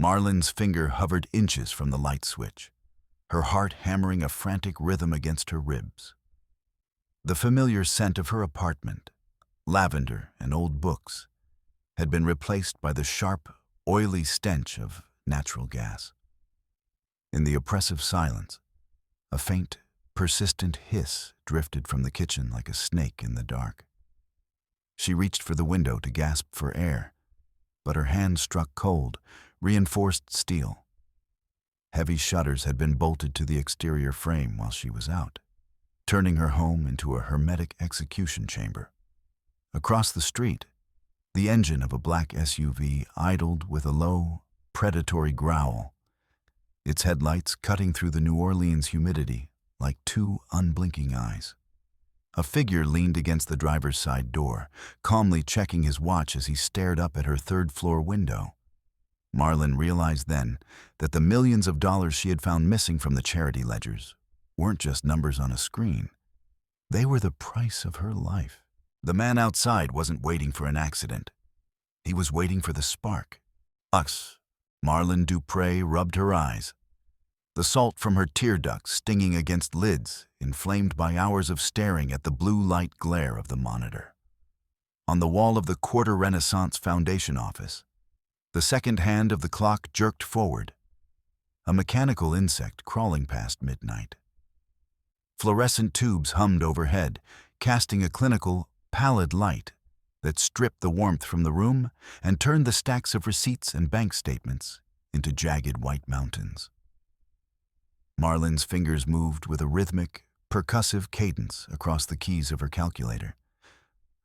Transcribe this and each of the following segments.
Marlene's finger hovered inches from the light switch, her heart hammering a frantic rhythm against her ribs. The familiar scent of her apartment, lavender and old books, had been replaced by the sharp, oily stench of natural gas. In the oppressive silence, a faint, persistent hiss drifted from the kitchen like a snake in the dark. She reached for the window to gasp for air, but her hand struck cold, reinforced steel. Heavy shutters had been bolted to the exterior frame while she was out, turning her home into a hermetic execution chamber. Across the street, the engine of a black SUV idled with a low, predatory growl, its headlights cutting through the New Orleans humidity like two unblinking eyes. A figure leaned against the driver's side door, calmly checking his watch as he stared up at her third-floor window. Marlene realized then that the millions of dollars she had found missing from the charity ledgers weren't just numbers on a screen. They were the price of her life. The man outside wasn't waiting for an accident. He was waiting for the spark. Marlene Dupree rubbed her eyes, the salt from her tear ducts stinging against lids, inflamed by hours of staring at the blue light glare of the monitor. On the wall of the Quarter Renaissance Foundation office, the second hand of the clock jerked forward, a mechanical insect crawling past midnight. Fluorescent tubes hummed overhead, casting a clinical, pallid light that stripped the warmth from the room and turned the stacks of receipts and bank statements into jagged white mountains. Marlene's fingers moved with a rhythmic, percussive cadence across the keys of her calculator,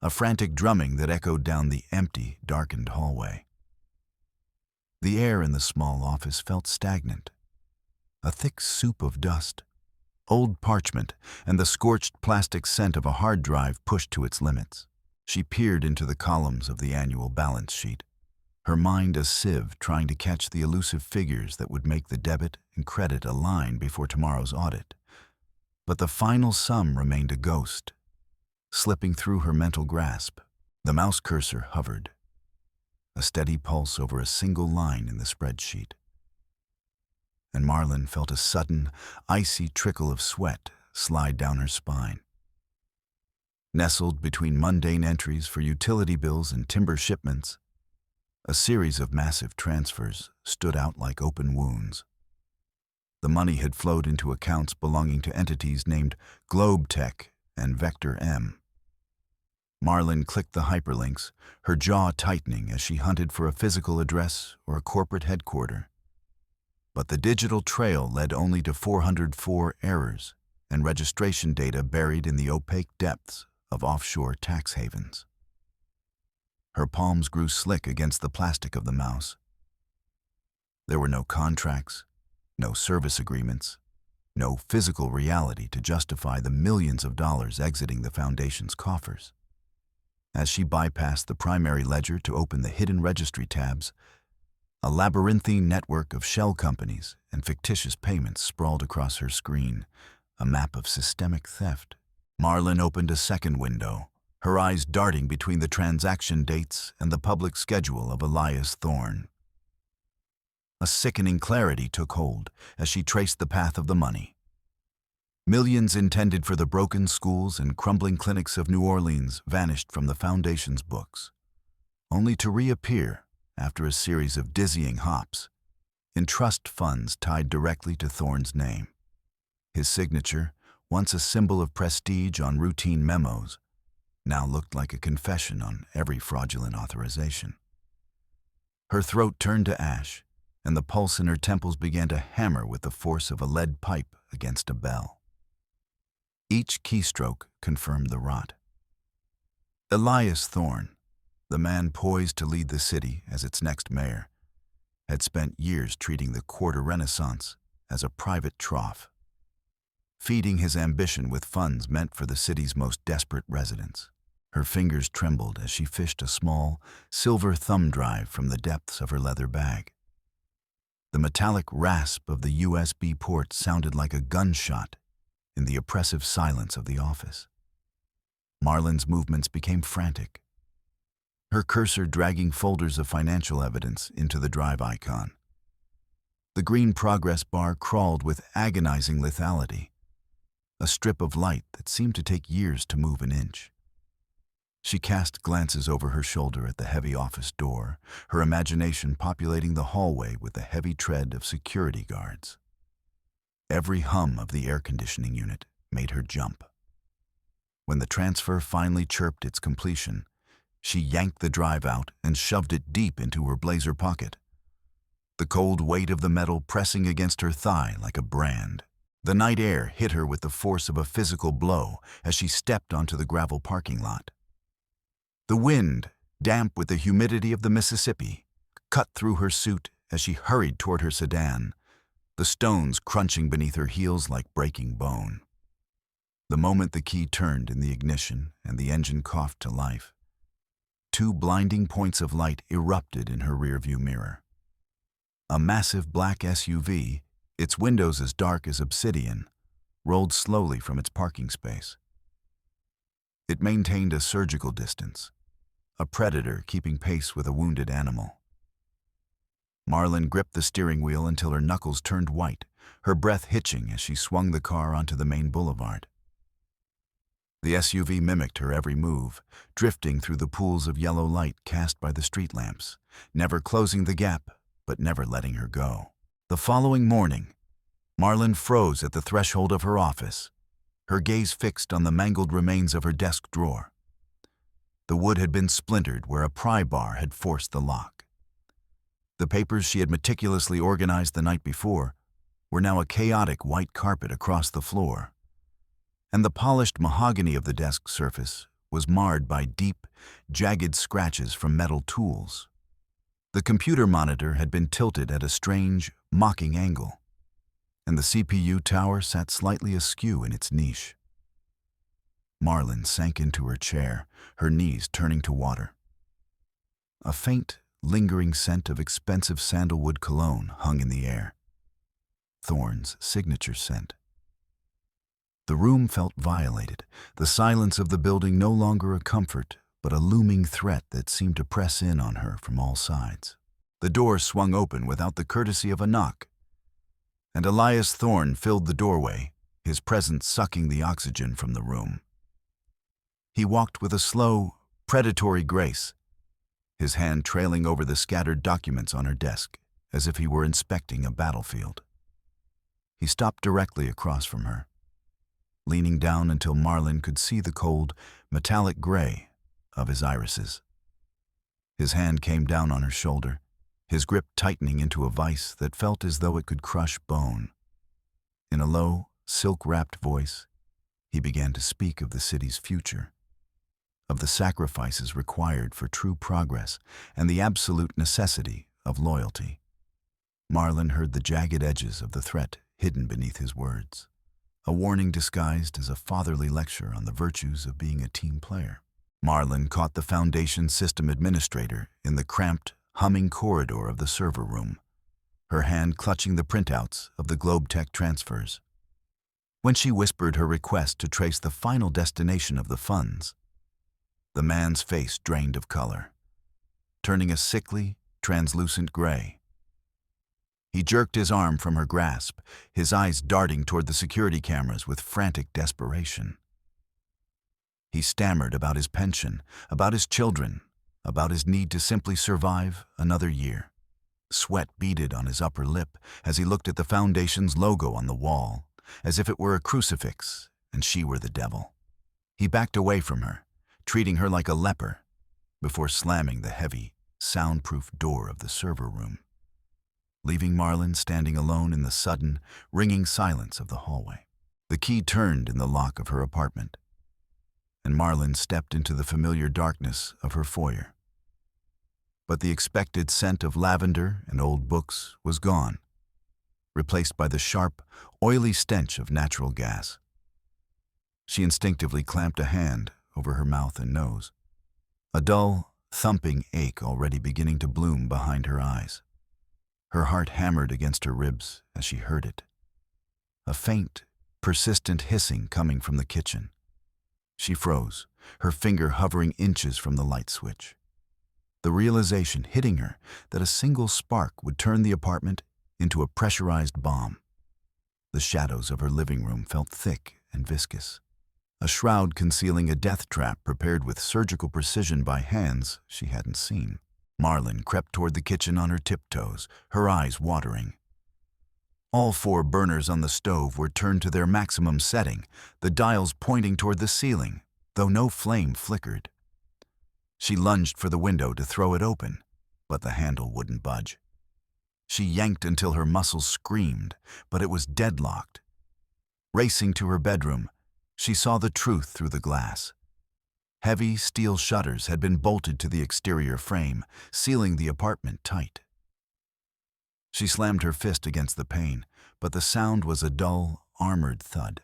a frantic drumming that echoed down the empty, darkened hallway. The air in the small office felt stagnant, a thick soup of dust, old parchment, and the scorched plastic scent of a hard drive pushed to its limits. She peered into the columns of the annual balance sheet, her mind a sieve trying to catch the elusive figures that would make the debit and credit align before tomorrow's audit. But the final sum remained a ghost. Slipping through her mental grasp, the mouse cursor hovered, a steady pulse over a single line in the spreadsheet. And Marlene felt a sudden, icy trickle of sweat slide down her spine. Nestled between mundane entries for utility bills and timber shipments, a series of massive transfers stood out like open wounds. The money had flowed into accounts belonging to entities named Globe Tech and Vector M. Marlene clicked the hyperlinks, her jaw tightening as she hunted for a physical address or a corporate headquarters. But the digital trail led only to 404 errors and registration data buried in the opaque depths of offshore tax havens. Her palms grew slick against the plastic of the mouse. There were no contracts, no service agreements, no physical reality to justify the millions of dollars exiting the foundation's coffers. As she bypassed the primary ledger to open the hidden registry tabs, a labyrinthine network of shell companies and fictitious payments sprawled across her screen, a map of systemic theft. Marlene opened a second window, her eyes darting between the transaction dates and the public schedule of Elias Thorne. A sickening clarity took hold as she traced the path of the money. Millions intended for the broken schools and crumbling clinics of New Orleans vanished from the Foundation's books, only to reappear after a series of dizzying hops in trust funds tied directly to Thorne's name. His signature, once a symbol of prestige on routine memos, now looked like a confession on every fraudulent authorization. Her throat turned to ash, and the pulse in her temples began to hammer with the force of a lead pipe against a bell. Each keystroke confirmed the rot. Elias Thorne, the man poised to lead the city as its next mayor, had spent years treating the Quarter Renaissance as a private trough, feeding his ambition with funds meant for the city's most desperate residents. Her fingers trembled as she fished a small, silver thumb drive from the depths of her leather bag. The metallic rasp of the USB port sounded like a gunshot in the oppressive silence of the office. Marlene's movements became frantic, her cursor dragging folders of financial evidence into the drive icon. The green progress bar crawled with agonizing lethality, a strip of light that seemed to take years to move an inch. She cast glances over her shoulder at the heavy office door, her imagination populating the hallway with the heavy tread of security guards. Every hum of the air conditioning unit made her jump. When the transfer finally chirped its completion, she yanked the drive out and shoved it deep into her blazer pocket, the cold weight of the metal pressing against her thigh like a brand. The night air hit her with the force of a physical blow as she stepped onto the gravel parking lot. The wind, damp with the humidity of the Mississippi, cut through her suit as she hurried toward her sedan, the stones crunching beneath her heels like breaking bone. The moment the key turned in the ignition and the engine coughed to life, two blinding points of light erupted in her rearview mirror. A massive black SUV, its windows as dark as obsidian, rolled slowly from its parking space. It maintained a surgical distance, a predator keeping pace with a wounded animal. Marlene gripped the steering wheel until her knuckles turned white, her breath hitching as she swung the car onto the main boulevard. The SUV mimicked her every move, drifting through the pools of yellow light cast by the street lamps, never closing the gap, but never letting her go. The following morning, Marlene froze at the threshold of her office, her gaze fixed on the mangled remains of her desk drawer. The wood had been splintered where a pry bar had forced the lock. The papers she had meticulously organized the night before were now a chaotic white carpet across the floor, and the polished mahogany of the desk surface was marred by deep, jagged scratches from metal tools. The computer monitor had been tilted at a strange, mocking angle, and the CPU tower sat slightly askew in its niche. Marlene sank into her chair, her knees turning to water. A faint, lingering scent of expensive sandalwood cologne hung in the air. Thorne's signature scent. The room felt violated, the silence of the building no longer a comfort, but a looming threat that seemed to press in on her from all sides. The door swung open without the courtesy of a knock, and Elias Thorne filled the doorway, his presence sucking the oxygen from the room. He walked with a slow, predatory grace, his hand trailing over the scattered documents on her desk, as if he were inspecting a battlefield. He stopped directly across from her, leaning down until Marlene could see the cold, metallic gray of his irises. His hand came down on her shoulder, his grip tightening into a vice that felt as though it could crush bone. In a low, silk-wrapped voice, he began to speak of the city's future, of the sacrifices required for true progress and the absolute necessity of loyalty. Marlene heard the jagged edges of the threat hidden beneath his words, a warning disguised as a fatherly lecture on the virtues of being a team player. Marlene caught the Foundation system administrator in the cramped, humming corridor of the server room, her hand clutching the printouts of the GlobeTech transfers. When she whispered her request to trace the final destination of the funds, the man's face drained of color, turning a sickly, translucent gray. He jerked his arm from her grasp, his eyes darting toward the security cameras with frantic desperation. He stammered about his pension, about his children, about his need to simply survive another year. Sweat beaded on his upper lip as he looked at the Foundation's logo on the wall, as if it were a crucifix and she were the devil. He backed away from her, treating her like a leper, before slamming the heavy, soundproof door of the server room, leaving Marlene standing alone in the sudden, ringing silence of the hallway. The key turned in the lock of her apartment, and Marlene stepped into the familiar darkness of her foyer. But the expected scent of lavender and old books was gone, replaced by the sharp, oily stench of natural gas. She instinctively clamped a hand over her mouth and nose, a dull, thumping ache already beginning to bloom behind her eyes. Her heart hammered against her ribs as she heard it, a faint, persistent hissing coming from the kitchen. She froze, her finger hovering inches from the light switch, the realization hitting her that a single spark would turn the apartment into a pressurized bomb. The shadows of her living room felt thick and viscous, a shroud concealing a death trap prepared with surgical precision by hands she hadn't seen. Marlene crept toward the kitchen on her tiptoes, her eyes watering. All 4 burners on the stove were turned to their maximum setting, the dials pointing toward the ceiling, though no flame flickered. She lunged for the window to throw it open, but the handle wouldn't budge. She yanked until her muscles screamed, but it was deadlocked. Racing to her bedroom, she saw the truth through the glass. Heavy steel shutters had been bolted to the exterior frame, sealing the apartment tight. She slammed her fist against the pane, but the sound was a dull, armored thud.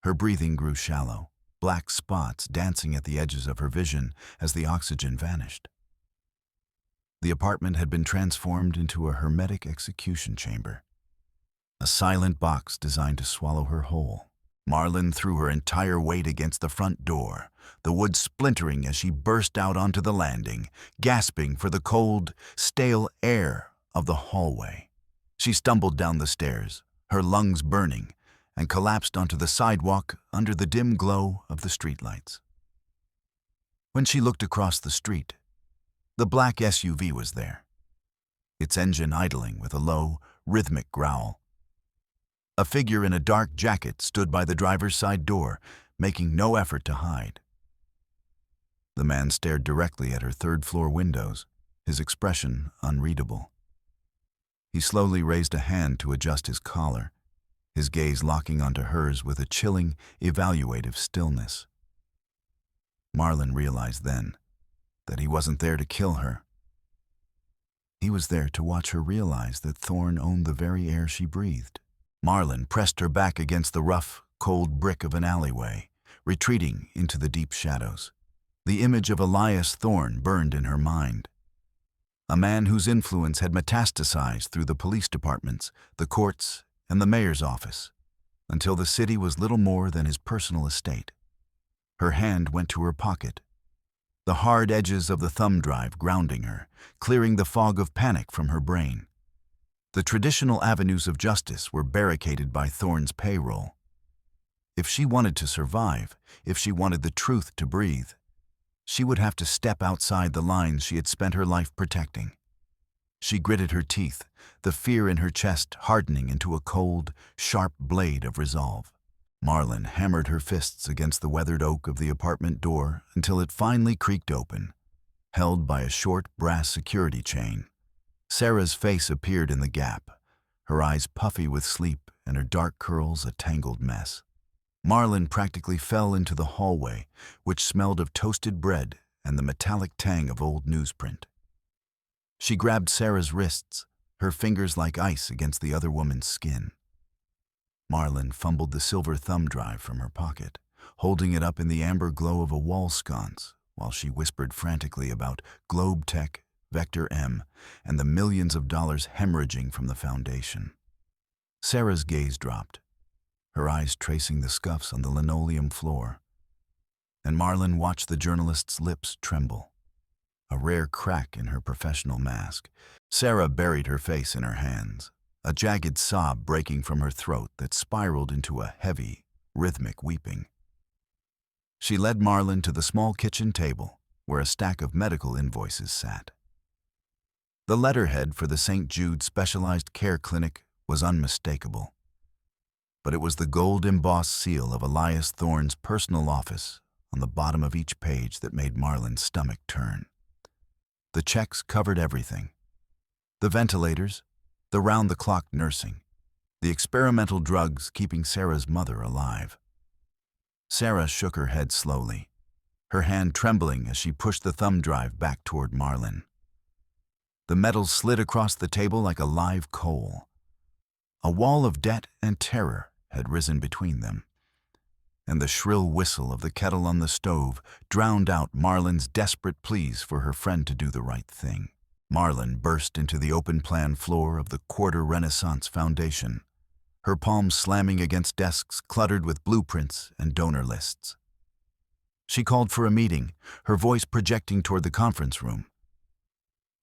Her breathing grew shallow, black spots dancing at the edges of her vision as the oxygen vanished. The apartment had been transformed into a hermetic execution chamber, a silent box designed to swallow her whole. Marlene threw her entire weight against the front door, the wood splintering as she burst out onto the landing, gasping for the cold, stale air of the hallway. She stumbled down the stairs, her lungs burning, and collapsed onto the sidewalk under the dim glow of the streetlights. When she looked across the street, the black SUV was there, its engine idling with a low, rhythmic growl. A figure in a dark jacket stood by the driver's side door, making no effort to hide. The man stared directly at her third-floor windows, his expression unreadable. He slowly raised a hand to adjust his collar, his gaze locking onto hers with a chilling, evaluative stillness. Marlene realized then that he wasn't there to kill her. He was there to watch her realize that Thorn owned the very air she breathed. Marlene pressed her back against the rough, cold brick of an alleyway, retreating into the deep shadows. The image of Elias Thorn burned in her mind. A man whose influence had metastasized through the police departments, the courts, and the mayor's office, until the city was little more than his personal estate. Her hand went to her pocket, the hard edges of the thumb drive grounding her, clearing the fog of panic from her brain. The traditional avenues of justice were barricaded by Thorn's payroll. If she wanted to survive, if she wanted the truth to breathe, she would have to step outside the lines she had spent her life protecting. She gritted her teeth, the fear in her chest hardening into a cold, sharp blade of resolve. Marlene hammered her fists against the weathered oak of the apartment door until it finally creaked open, held by a short brass security chain. Sarah's face appeared in the gap, her eyes puffy with sleep and her dark curls a tangled mess. Marlene practically fell into the hallway, which smelled of toasted bread and the metallic tang of old newsprint. She grabbed Sarah's wrists, her fingers like ice against the other woman's skin. Marlene fumbled the silver thumb drive from her pocket, holding it up in the amber glow of a wall sconce while she whispered frantically about Globe Tech, Vector M, and the millions of dollars hemorrhaging from the foundation. Sarah's gaze dropped, her eyes tracing the scuffs on the linoleum floor, and Marlene watched the journalist's lips tremble, a rare crack in her professional mask. Sarah buried her face in her hands, a jagged sob breaking from her throat that spiraled into a heavy, rhythmic weeping. She led Marlene to the small kitchen table where a stack of medical invoices sat. The letterhead for the St. Jude Specialized Care Clinic was unmistakable, but it was the gold-embossed seal of Elias Thorn's personal office on the bottom of each page that made Marlene's stomach turn. The checks covered everything: the ventilators, the round-the-clock nursing, the experimental drugs keeping Sarah's mother alive. Sarah shook her head slowly, her hand trembling as she pushed the thumb drive back toward Marlene. The metal slid across the table like a live coal. A wall of debt and terror had risen between them, and the shrill whistle of the kettle on the stove drowned out Marlene's desperate pleas for her friend to do the right thing. Marlene burst into the open-plan floor of the Quarter Renaissance Foundation, her palms slamming against desks cluttered with blueprints and donor lists. She called for a meeting, her voice projecting toward the conference room.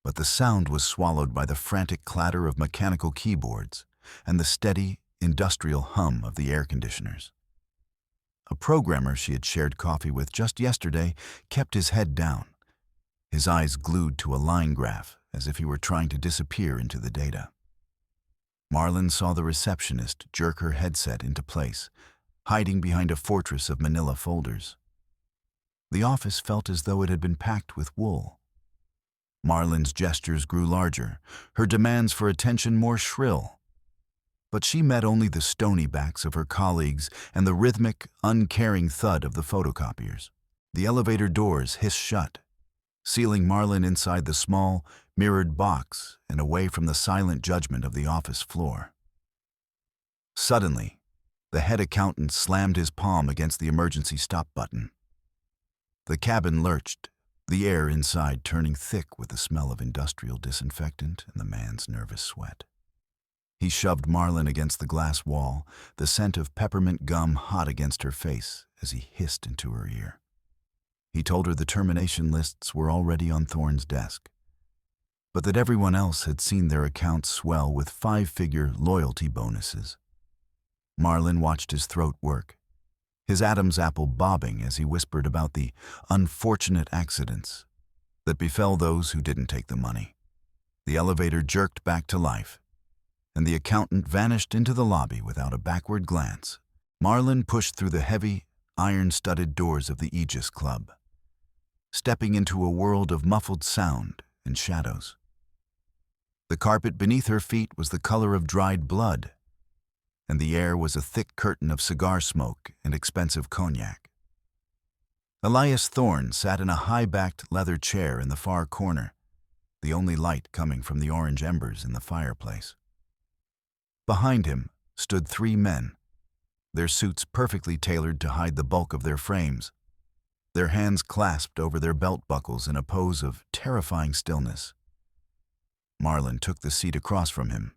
But the sound was swallowed by the frantic clatter of mechanical keyboards and the steady, industrial hum of the air conditioners. A programmer she had shared coffee with just yesterday kept his head down, his eyes glued to a line graph as if he were trying to disappear into the data. Marlene saw the receptionist jerk her headset into place, hiding behind a fortress of manila folders. The office felt as though it had been packed with wool. Marlene's gestures grew larger, her demands for attention more shrill. But she met only the stony backs of her colleagues and the rhythmic, uncaring thud of the photocopiers. The elevator doors hissed shut, sealing Marlene inside the small, mirrored box and away from the silent judgment of the office floor. Suddenly, the head accountant slammed his palm against the emergency stop button. The cabin lurched, the air inside turning thick with the smell of industrial disinfectant and the man's nervous sweat. He shoved Marlene against the glass wall, the scent of peppermint gum hot against her face as he hissed into her ear. He told her the termination lists were already on Thorne's desk, but that everyone else had seen their accounts swell with 5-figure loyalty bonuses. Marlene watched his throat work, his Adam's apple bobbing as he whispered about the unfortunate accidents that befell those who didn't take the money. The elevator jerked back to life, and the accountant vanished into the lobby without a backward glance. Marlene pushed through the heavy, iron-studded doors of the Aegis Club, stepping into a world of muffled sound and shadows. The carpet beneath her feet was the color of dried blood, and the air was a thick curtain of cigar smoke and expensive cognac. Elias Thorne sat in a high-backed leather chair in the far corner, the only light coming from the orange embers in the fireplace. Behind him stood 3 men, their suits perfectly tailored to hide the bulk of their frames, their hands clasped over their belt buckles in a pose of terrifying stillness. Marlene took the seat across from him,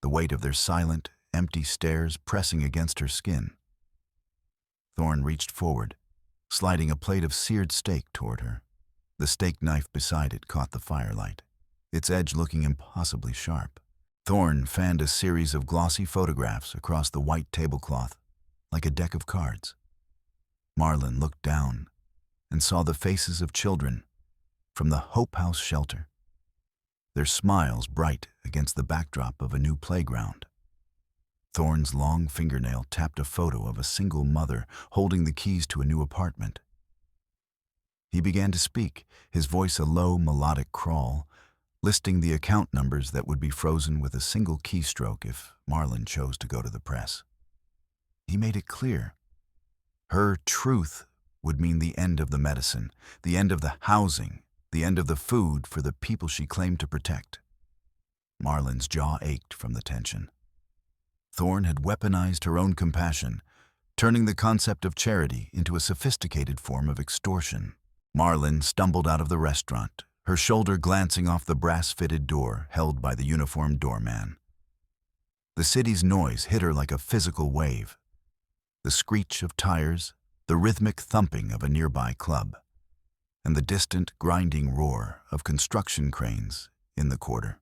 the weight of their silent, empty stares pressing against her skin. Thorne reached forward, sliding a plate of seared steak toward her. The steak knife beside it caught the firelight, its edge looking impossibly sharp. Thorne fanned a series of glossy photographs across the white tablecloth, like a deck of cards. Marlene looked down and saw the faces of children from the Hope House shelter, their smiles bright against the backdrop of a new playground. Thorne's long fingernail tapped a photo of a single mother holding the keys to a new apartment. He began to speak, his voice a low, melodic crawl, listing the account numbers that would be frozen with a single keystroke if Marlene chose to go to the press. He made it clear. Her truth would mean the end of the medicine, the end of the housing, the end of the food for the people she claimed to protect. Marlene's jaw ached from the tension. Thorne had weaponized her own compassion, turning the concept of charity into a sophisticated form of extortion. Marlene stumbled out of the restaurant, her shoulder glancing off the brass-fitted door held by the uniformed doorman. The city's noise hit her like a physical wave. The screech of tires, the rhythmic thumping of a nearby club, and the distant grinding roar of construction cranes in the quarter.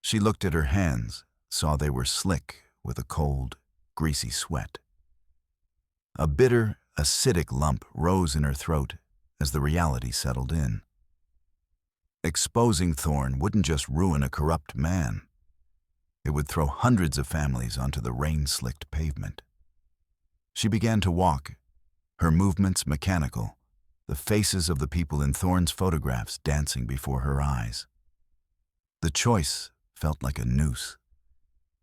She looked at her hands, saw they were slick with a cold, greasy sweat. A bitter, acidic lump rose in her throat as the reality settled in. Exposing Thorne wouldn't just ruin a corrupt man. It would throw hundreds of families onto the rain-slicked pavement. She began to walk, her movements mechanical, the faces of the people in Thorne's photographs dancing before her eyes. The choice felt like a noose,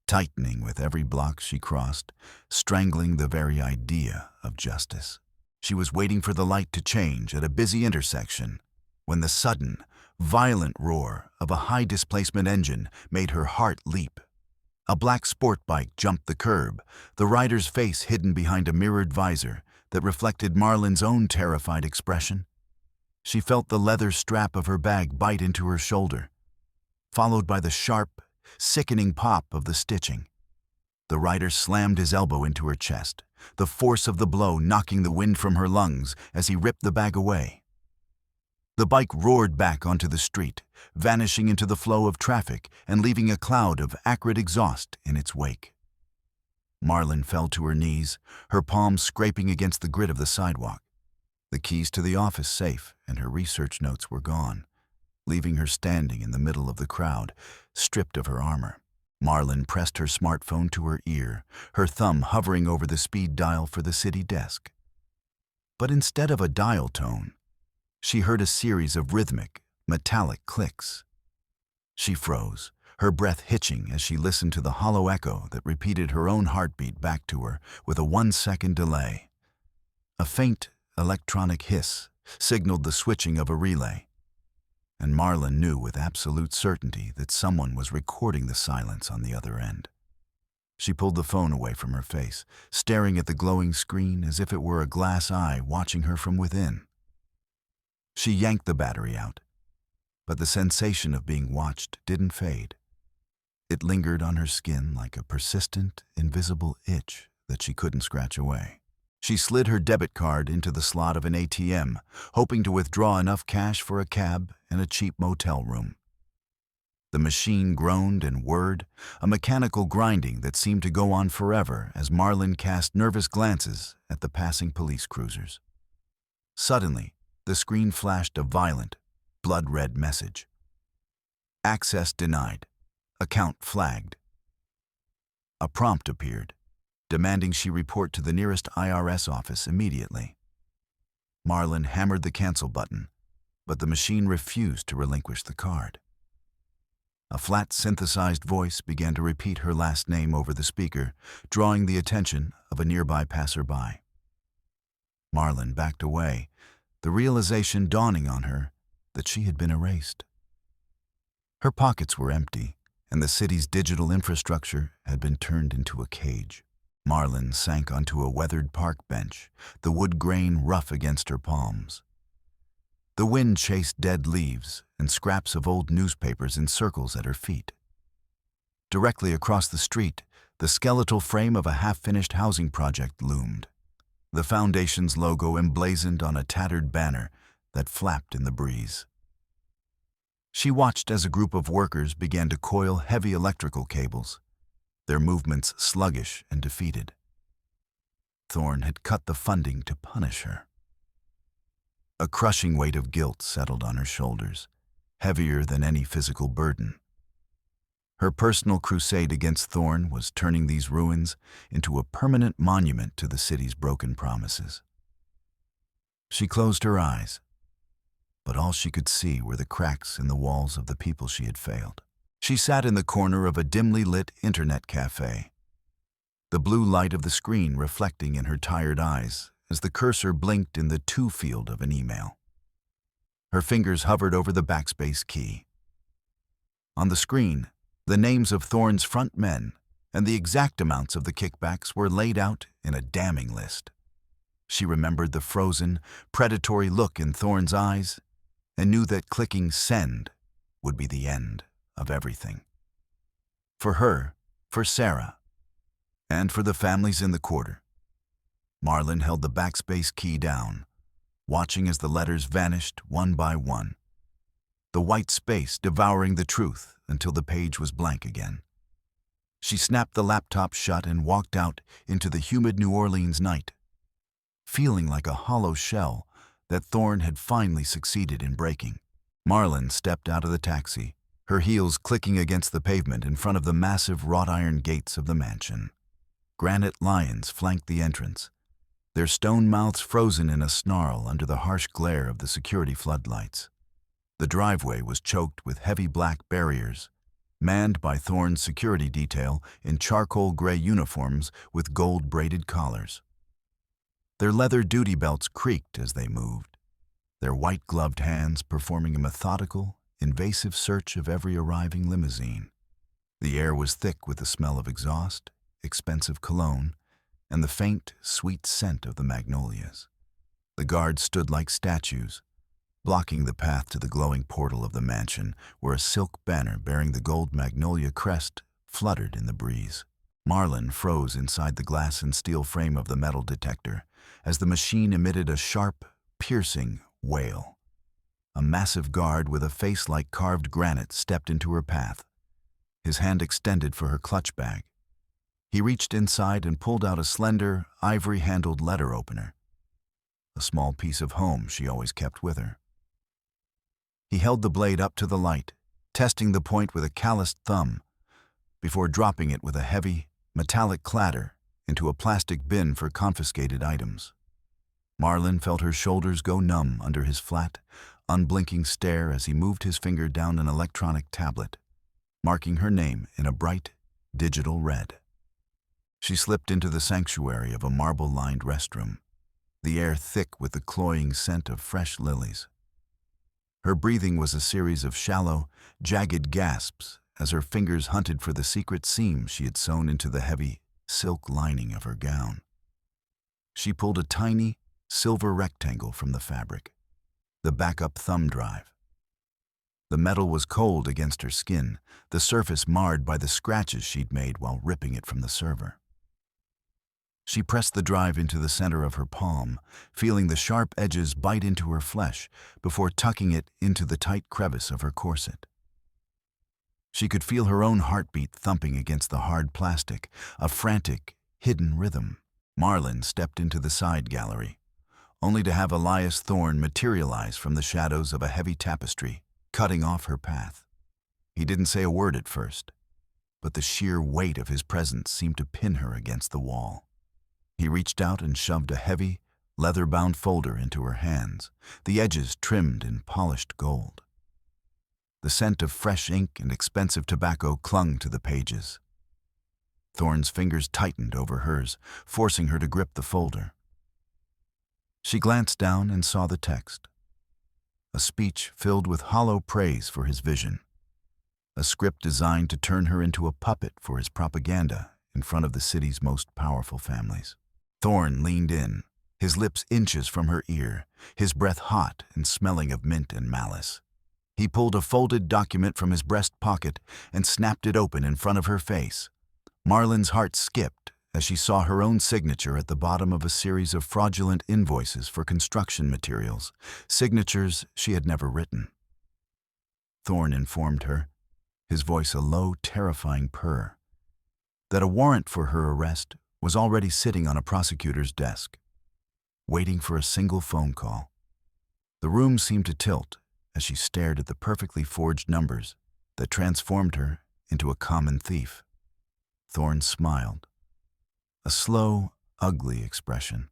tightening with every block she crossed, strangling the very idea of justice. She was waiting for the light to change at a busy intersection when the sudden, violent roar of a high-displacement engine made her heart leap. A black sport bike jumped the curb, the rider's face hidden behind a mirrored visor that reflected Marlene's own terrified expression. She felt the leather strap of her bag bite into her shoulder, followed by the sharp, sickening pop of the stitching. The rider slammed his elbow into her chest, the force of the blow knocking the wind from her lungs as he ripped the bag away. The bike roared back onto the street, vanishing into the flow of traffic and leaving a cloud of acrid exhaust in its wake. Marlene fell to her knees, her palms scraping against the grit of the sidewalk. The keys to the office safe and her research notes were gone, leaving her standing in the middle of the crowd, stripped of her armor. Marlene pressed her smartphone to her ear, her thumb hovering over the speed dial for the city desk. But instead of a dial tone, she heard a series of rhythmic, metallic clicks. She froze, her breath hitching as she listened to the hollow echo that repeated her own heartbeat back to her with a 1-second delay. A faint electronic hiss signaled the switching of a relay, and Marlene knew with absolute certainty that someone was recording the silence on the other end. She pulled the phone away from her face, staring at the glowing screen as if it were a glass eye watching her from within. She yanked the battery out, but the sensation of being watched didn't fade. It lingered on her skin like a persistent, invisible itch that she couldn't scratch away. She slid her debit card into the slot of an ATM, hoping to withdraw enough cash for a cab and a cheap motel room. The machine groaned and whirred, a mechanical grinding that seemed to go on forever as Marlene cast nervous glances at the passing police cruisers. Suddenly, the screen flashed a violent, blood-red message. Access denied. Account flagged. A prompt appeared, demanding she report to the nearest IRS office immediately. Marlene hammered the cancel button, but the machine refused to relinquish the card. A flat, synthesized voice began to repeat her last name over the speaker, drawing the attention of a nearby passerby. Marlene backed away, the realization dawning on her that she had been erased. Her pockets were empty, and the city's digital infrastructure had been turned into a cage. Marlene sank onto a weathered park bench, the wood grain rough against her palms. The wind chased dead leaves and scraps of old newspapers in circles at her feet. Directly across the street, the skeletal frame of a half-finished housing project loomed, the foundation's logo emblazoned on a tattered banner that flapped in the breeze. She watched as a group of workers began to coil heavy electrical cables, their movements sluggish and defeated. Thorne had cut the funding to punish her. A crushing weight of guilt settled on her shoulders, heavier than any physical burden. Her personal crusade against Thorne was turning these ruins into a permanent monument to the city's broken promises. She closed her eyes, but all she could see were the cracks in the walls of the people she had failed. She sat in the corner of a dimly lit internet cafe, the blue light of the screen reflecting in her tired eyes as the cursor blinked in the to field of an email. Her fingers hovered over the backspace key. On the screen, the names of Thorne's front men and the exact amounts of the kickbacks were laid out in a damning list. She remembered the frozen, predatory look in Thorne's eyes and knew that clicking send would be the end of everything. For her, for Sarah, and for the families in the quarter. Marlene held the backspace key down, watching as the letters vanished one by one, the white space devouring the truth until the page was blank again. She snapped the laptop shut and walked out into the humid New Orleans night, feeling like a hollow shell that Thorne had finally succeeded in breaking. Marlene stepped out of the taxi, her heels clicking against the pavement in front of the massive wrought iron gates of the mansion. Granite lions flanked the entrance, their stone mouths frozen in a snarl under the harsh glare of the security floodlights. The driveway was choked with heavy black barriers, manned by Thorne's security detail in charcoal gray uniforms with gold-braided collars. Their leather duty belts creaked as they moved, their white-gloved hands performing a methodical, invasive search of every arriving limousine. The air was thick with the smell of exhaust, expensive cologne, and the faint, sweet scent of the magnolias. The guards stood like statues, blocking the path to the glowing portal of the mansion, where a silk banner bearing the gold magnolia crest fluttered in the breeze. Marlene froze inside the glass and steel frame of the metal detector as the machine emitted a sharp, piercing wail. A massive guard with a face like carved granite stepped into her path, his hand extended for her clutch bag. He reached inside and pulled out a slender, ivory-handled letter opener, a small piece of home she always kept with her. He held the blade up to the light, testing the point with a calloused thumb, before dropping it with a heavy, metallic clatter into a plastic bin for confiscated items. Marlene felt her shoulders go numb under his flat, unblinking stare as he moved his finger down an electronic tablet, marking her name in a bright, digital red. She slipped into the sanctuary of a marble-lined restroom, the air thick with the cloying scent of fresh lilies. Her breathing was a series of shallow, jagged gasps as her fingers hunted for the secret seam she had sewn into the heavy, silk lining of her gown. She pulled a tiny, silver rectangle from the fabric, the backup thumb drive. The metal was cold against her skin, the surface marred by the scratches she'd made while ripping it from the server. She pressed the drive into the center of her palm, feeling the sharp edges bite into her flesh before tucking it into the tight crevice of her corset. She could feel her own heartbeat thumping against the hard plastic, a frantic, hidden rhythm. Marlene stepped into the side gallery, only to have Elias Thorne materialize from the shadows of a heavy tapestry, cutting off her path. He didn't say a word at first, but the sheer weight of his presence seemed to pin her against the wall. He reached out and shoved a heavy, leather-bound folder into her hands, the edges trimmed in polished gold. The scent of fresh ink and expensive tobacco clung to the pages. Thorne's fingers tightened over hers, forcing her to grip the folder. She glanced down and saw the text, a speech filled with hollow praise for his vision, a script designed to turn her into a puppet for his propaganda in front of the city's most powerful families. Thorne leaned in, his lips inches from her ear, his breath hot and smelling of mint and malice. He pulled a folded document from his breast pocket and snapped it open in front of her face. Marlene's heart skipped as she saw her own signature at the bottom of a series of fraudulent invoices for construction materials, signatures she had never written. Thorne informed her, his voice a low, terrifying purr, that a warrant for her arrest was already sitting on a prosecutor's desk, waiting for a single phone call. The room seemed to tilt as she stared at the perfectly forged numbers that transformed her into a common thief. Thorne smiled, a slow, ugly expression,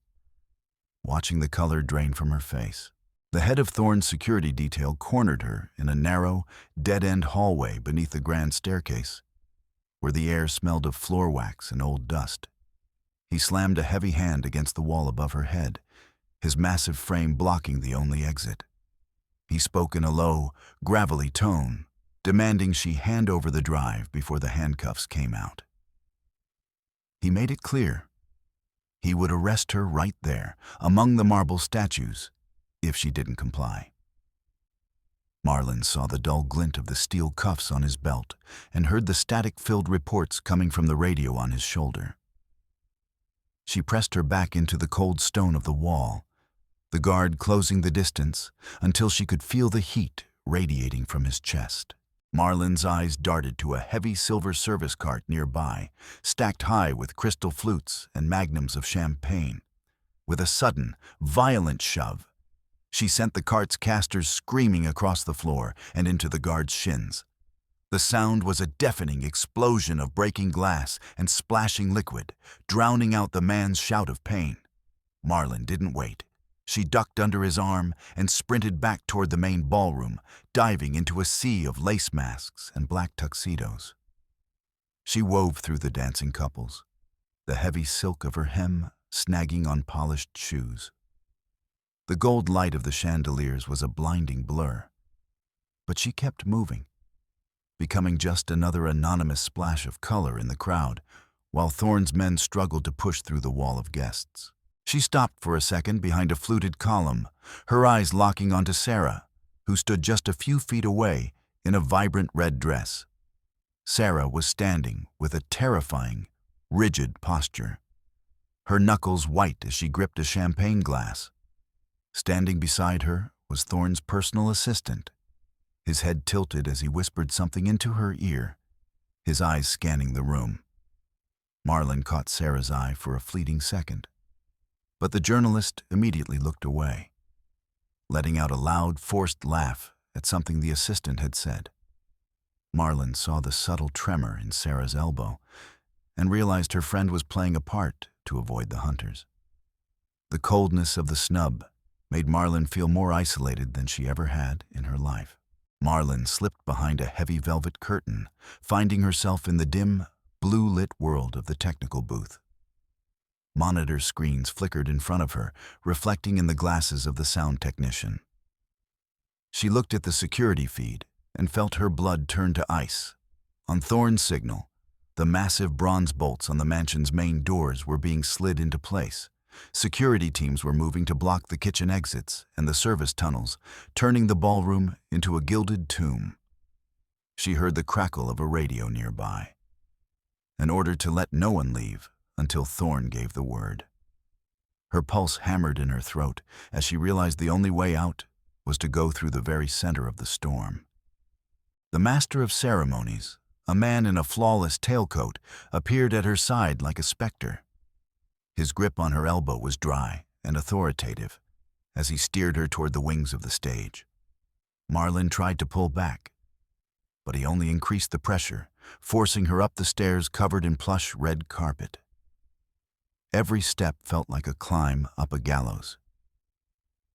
watching the color drain from her face. The head of Thorne's security detail cornered her in a narrow, dead-end hallway beneath the grand staircase, where the air smelled of floor wax and old dust. He slammed a heavy hand against the wall above her head, his massive frame blocking the only exit. He spoke in a low, gravelly tone, demanding she hand over the drive before the handcuffs came out. He made it clear he would arrest her right there, among the marble statues, if she didn't comply. Marlene saw the dull glint of the steel cuffs on his belt and heard the static-filled reports coming from the radio on his shoulder. She pressed her back into the cold stone of the wall, the guard closing the distance until she could feel the heat radiating from his chest. Marlene's eyes darted to a heavy silver service cart nearby, stacked high with crystal flutes and magnums of champagne. With a sudden, violent shove, she sent the cart's casters screaming across the floor and into the guard's shins. The sound was a deafening explosion of breaking glass and splashing liquid, drowning out the man's shout of pain. Marlene didn't wait. She ducked under his arm and sprinted back toward the main ballroom, diving into a sea of lace masks and black tuxedos. She wove through the dancing couples, the heavy silk of her hem snagging on polished shoes. The gold light of the chandeliers was a blinding blur, but she kept moving, becoming just another anonymous splash of color in the crowd, while Thorne's men struggled to push through the wall of guests. She stopped for a second behind a fluted column, her eyes locking onto Sarah, who stood just a few feet away in a vibrant red dress. Sarah was standing with a terrifying, rigid posture, her knuckles white as she gripped a champagne glass. Standing beside her was Thorne's personal assistant, his head tilted as he whispered something into her ear, his eyes scanning the room. Marlene caught Sarah's eye for a fleeting second, but the journalist immediately looked away, letting out a loud, forced laugh at something the assistant had said. Marlene saw the subtle tremor in Sarah's elbow and realized her friend was playing a part to avoid the hunters. The coldness of the snub made Marlene feel more isolated than she ever had in her life. Marlene slipped behind a heavy velvet curtain, finding herself in the dim, blue-lit world of the technical booth. Monitor screens flickered in front of her, reflecting in the glasses of the sound technician. She looked at the security feed and felt her blood turn to ice. On Thorne's signal, the massive bronze bolts on the mansion's main doors were being slid into place. Security teams were moving to block the kitchen exits and the service tunnels, turning the ballroom into a gilded tomb. She heard the crackle of a radio nearby, an order to let no one leave until Thorne gave the word. Her pulse hammered in her throat as she realized the only way out was to go through the very center of the storm. The master of ceremonies, a man in a flawless tailcoat, appeared at her side like a specter. His grip on her elbow was dry and authoritative as he steered her toward the wings of the stage. Marlene tried to pull back, but he only increased the pressure, forcing her up the stairs covered in plush red carpet. Every step felt like a climb up a gallows.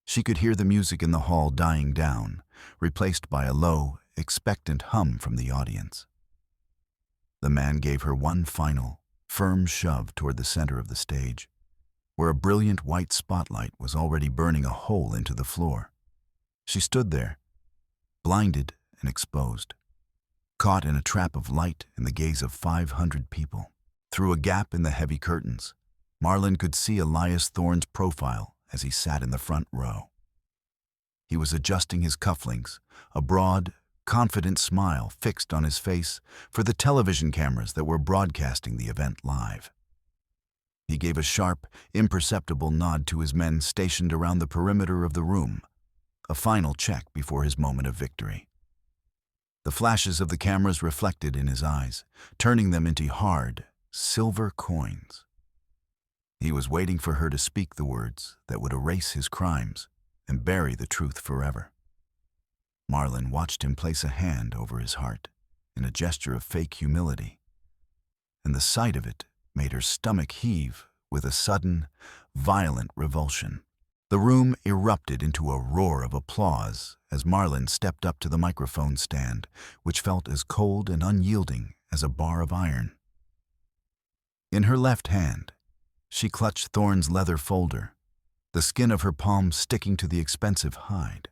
She could hear the music in the hall dying down, replaced by a low, expectant hum from the audience. The man gave her one final, firm shove toward the center of the stage, where a brilliant white spotlight was already burning a hole into the floor. She stood there, blinded and exposed, caught in a trap of light in the gaze of 500 people. Through a gap in the heavy curtains, Marlene could see Elias Thorne's profile as he sat in the front row. He was adjusting his cufflinks, a broad, confident smile fixed on his face for the television cameras that were broadcasting the event live. He gave a sharp, imperceptible nod to his men stationed around the perimeter of the room, a final check before his moment of victory. The flashes of the cameras reflected in his eyes, turning them into hard, silver coins. He was waiting for her to speak the words that would erase his crimes and bury the truth forever. Marlene watched him place a hand over his heart in a gesture of fake humility, and the sight of it made her stomach heave with a sudden, violent revulsion. The room erupted into a roar of applause as Marlene stepped up to the microphone stand, which felt as cold and unyielding as a bar of iron. In her left hand, she clutched Thorne's leather folder, the skin of her palm sticking to the expensive hide.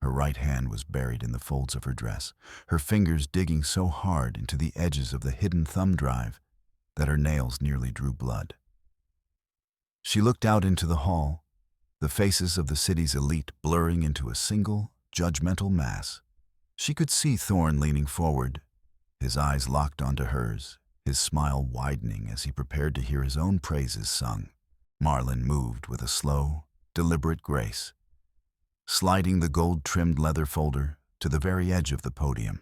Her right hand was buried in the folds of her dress, her fingers digging so hard into the edges of the hidden thumb drive that her nails nearly drew blood. She looked out into the hall, the faces of the city's elite blurring into a single, judgmental mass. She could see Thorne leaning forward, his eyes locked onto hers, his smile widening as he prepared to hear his own praises sung. Marlene moved with a slow, deliberate grace, sliding the gold-trimmed leather folder to the very edge of the podium.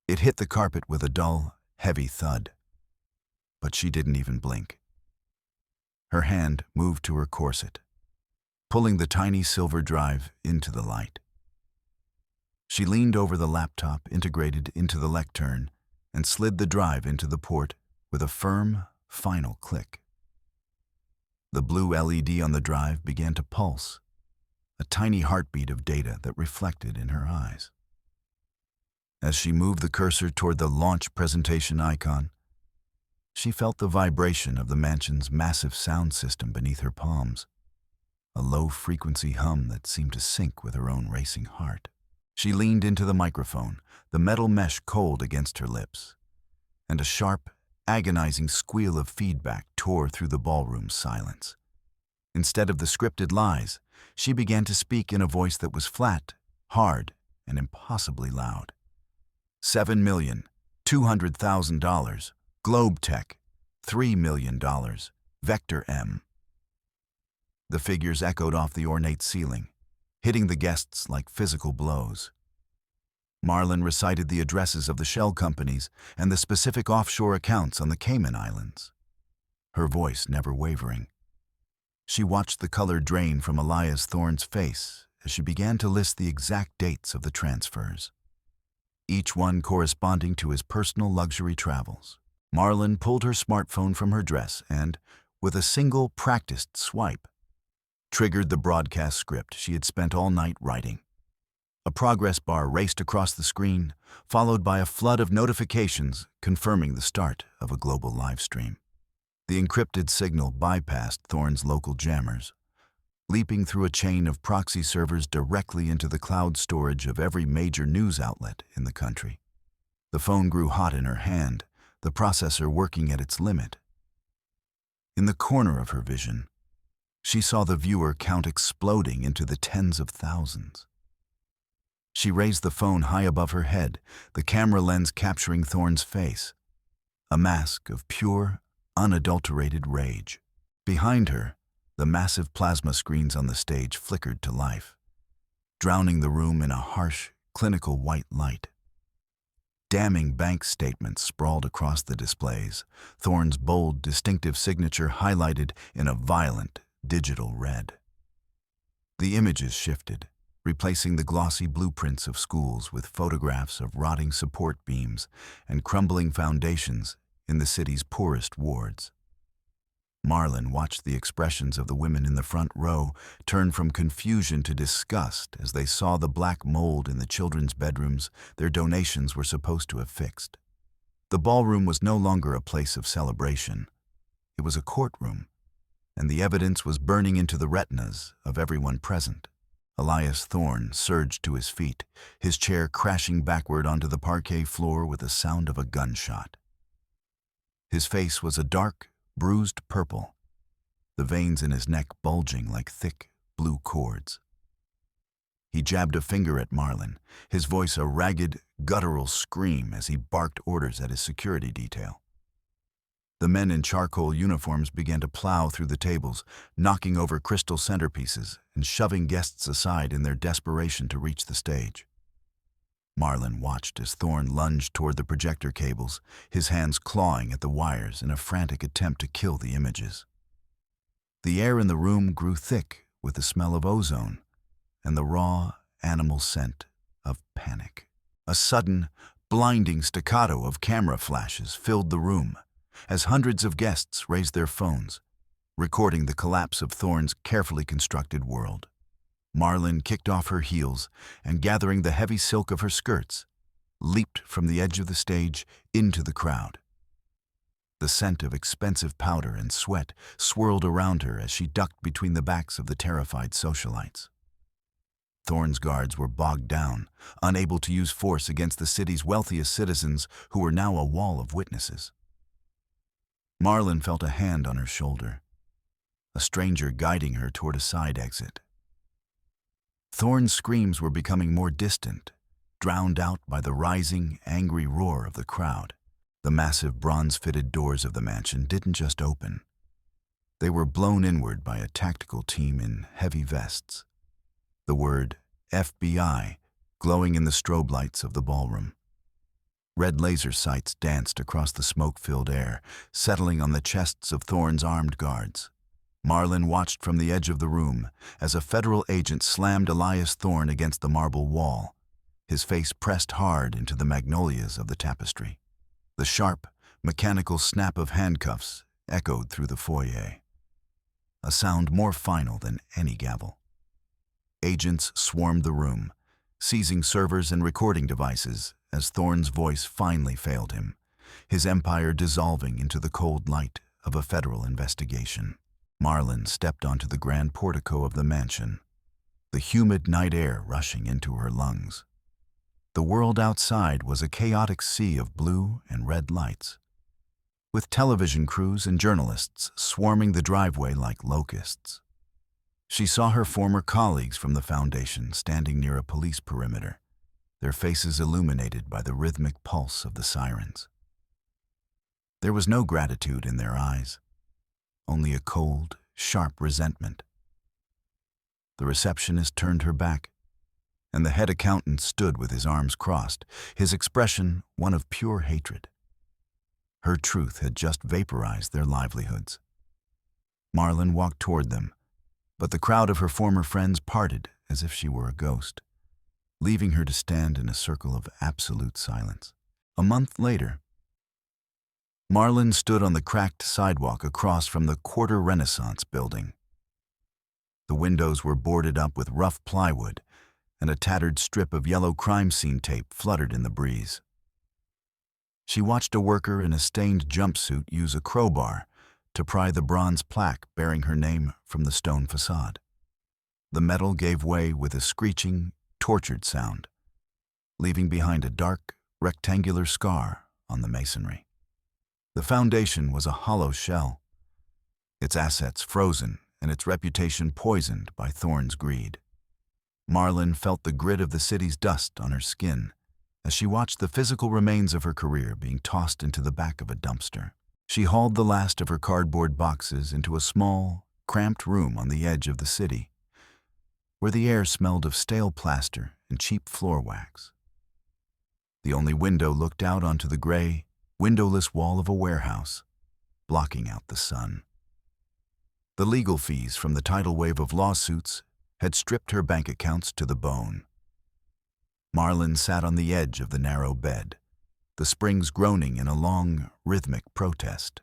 It hit the carpet with a dull, heavy thud, but she didn't even blink. Her hand moved to her corset, pulling the tiny silver drive into the light. She leaned over the laptop integrated into the lectern and slid the drive into the port with a firm, final click. The blue LED on the drive began to pulse, a tiny heartbeat of data that reflected in her eyes. As she moved the cursor toward the launch presentation icon, she felt the vibration of the mansion's massive sound system beneath her palms, a low-frequency hum that seemed to sync with her own racing heart. She leaned into the microphone, the metal mesh cold against her lips, and a sharp, agonizing squeal of feedback tore through the ballroom's silence. Instead of the scripted lies, she began to speak in a voice that was flat, hard, and impossibly loud. $7,200,000, Globe Tech, $3 million, Vector M. The figures echoed off the ornate ceiling, hitting the guests like physical blows. Marlene recited the addresses of the shell companies and the specific offshore accounts on the Cayman Islands, her voice never wavering. She watched the color drain from Elias Thorne's face as she began to list the exact dates of the transfers, each one corresponding to his personal luxury travels. Marlene pulled her smartphone from her dress and, with a single practiced swipe, triggered the broadcast script she had spent all night writing. A progress bar raced across the screen, followed by a flood of notifications confirming the start of a global live stream. The encrypted signal bypassed Thorne's local jammers, leaping through a chain of proxy servers directly into the cloud storage of every major news outlet in the country. The phone grew hot in her hand, the processor working at its limit. In the corner of her vision, she saw the viewer count exploding into the tens of thousands. She raised the phone high above her head, the camera lens capturing Thorne's face, a mask of pure, unadulterated rage. Behind her, the massive plasma screens on the stage flickered to life, drowning the room in a harsh, clinical white light. Damning bank statements sprawled across the displays, Thorne's bold, distinctive signature highlighted in a violent, digital red. The images shifted, replacing the glossy blueprints of schools with photographs of rotting support beams and crumbling foundations in the city's poorest wards. Marlene watched the expressions of the women in the front row turn from confusion to disgust as they saw the black mold in the children's bedrooms their donations were supposed to have fixed. The ballroom was no longer a place of celebration. It was a courtroom, and the evidence was burning into the retinas of everyone present. Elias Thorne surged to his feet, his chair crashing backward onto the parquet floor with the sound of a gunshot. His face was a dark, bruised purple, the veins in his neck bulging like thick, blue cords. He jabbed a finger at Marlene, his voice a ragged, guttural scream as he barked orders at his security detail. The men in charcoal uniforms began to plow through the tables, knocking over crystal centerpieces and shoving guests aside in their desperation to reach the stage. Marlene watched as Thorne lunged toward the projector cables, his hands clawing at the wires in a frantic attempt to kill the images. The air in the room grew thick with the smell of ozone and the raw animal scent of panic. A sudden, blinding staccato of camera flashes filled the room as hundreds of guests raised their phones, recording the collapse of Thorne's carefully constructed world. Marlene kicked off her heels and, gathering the heavy silk of her skirts, leaped from the edge of the stage into the crowd. The scent of expensive powder and sweat swirled around her as she ducked between the backs of the terrified socialites. Thorne's guards were bogged down, unable to use force against the city's wealthiest citizens who were now a wall of witnesses. Marlene felt a hand on her shoulder, a stranger guiding her toward a side exit. Thorne's screams were becoming more distant, drowned out by the rising, angry roar of the crowd. The massive bronze-fitted doors of the mansion didn't just open. They were blown inward by a tactical team in heavy vests, the word FBI glowing in the strobe lights of the ballroom. Red laser sights danced across the smoke-filled air, settling on the chests of Thorne's armed guards. Marlene watched from the edge of the room as a federal agent slammed Elias Thorne against the marble wall, his face pressed hard into the magnolias of the tapestry. The sharp, mechanical snap of handcuffs echoed through the foyer, a sound more final than any gavel. Agents swarmed the room, seizing servers and recording devices as Thorne's voice finally failed him, his empire dissolving into the cold light of a federal investigation. Marlene stepped onto the grand portico of the mansion, the humid night air rushing into her lungs. The world outside was a chaotic sea of blue and red lights, with television crews and journalists swarming the driveway like locusts. She saw her former colleagues from the foundation standing near a police perimeter, their faces illuminated by the rhythmic pulse of the sirens. There was no gratitude in their eyes, only a cold, sharp resentment. The receptionist turned her back, and the head accountant stood with his arms crossed, his expression one of pure hatred. Her truth had just vaporized their livelihoods. Marlene walked toward them, but the crowd of her former friends parted as if she were a ghost, leaving her to stand in a circle of absolute silence. A month later, Marlene stood on the cracked sidewalk across from the Quarter Renaissance building. The windows were boarded up with rough plywood, and a tattered strip of yellow crime scene tape fluttered in the breeze. She watched a worker in a stained jumpsuit use a crowbar to pry the bronze plaque bearing her name from the stone facade. The metal gave way with a screeching, tortured sound, leaving behind a dark, rectangular scar on the masonry. The foundation was a hollow shell, its assets frozen and its reputation poisoned by Thorne's greed. Marlene felt the grit of the city's dust on her skin as she watched the physical remains of her career being tossed into the back of a dumpster. She hauled the last of her cardboard boxes into a small, cramped room on the edge of the city, where the air smelled of stale plaster and cheap floor wax. The only window looked out onto the gray, windowless wall of a warehouse, blocking out the sun. The legal fees from the tidal wave of lawsuits had stripped her bank accounts to the bone. Marlene sat on the edge of the narrow bed, the springs groaning in a long, rhythmic protest.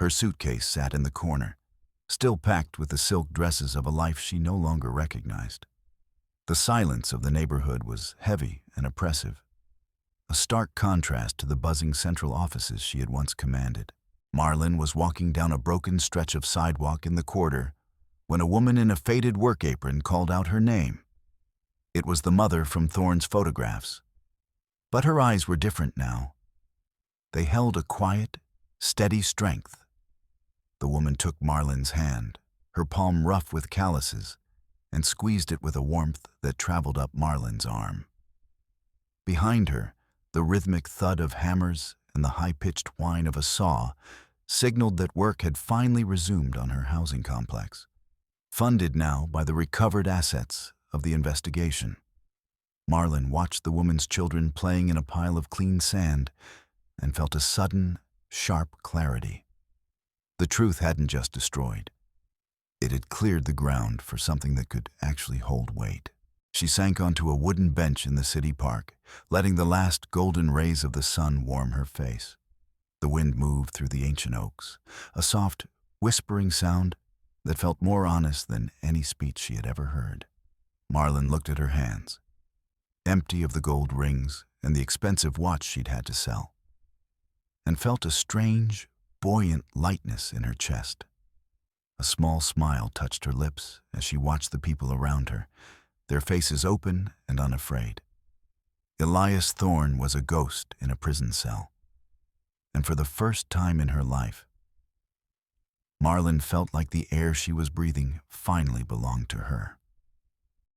Her suitcase sat in the corner, still packed with the silk dresses of a life she no longer recognized. The silence of the neighborhood was heavy and oppressive, a stark contrast to the buzzing central offices she had once commanded. Marlene was walking down a broken stretch of sidewalk in the quarter when a woman in a faded work apron called out her name. It was the mother from Thorne's photographs, but her eyes were different now. They held a quiet, steady strength. The woman took Marlene's hand, her palm rough with calluses, and squeezed it with a warmth that traveled up Marlene's arm. Behind her, the rhythmic thud of hammers and the high-pitched whine of a saw signaled that work had finally resumed on her housing complex, funded now by the recovered assets of the investigation. Marlene watched the woman's children playing in a pile of clean sand and felt a sudden, sharp clarity. The truth hadn't just destroyed. It had cleared the ground for something that could actually hold weight. She sank onto a wooden bench in the city park, letting the last golden rays of the sun warm her face. The wind moved through the ancient oaks, a soft, whispering sound that felt more honest than any speech she had ever heard. Marlene looked at her hands, empty of the gold rings and the expensive watch she'd had to sell, and felt a strange, buoyant lightness in her chest. A small smile touched her lips as she watched the people around her, their faces open and unafraid. Elias Thorne was a ghost in a prison cell, and for the first time in her life, Marlene felt like the air she was breathing finally belonged to her.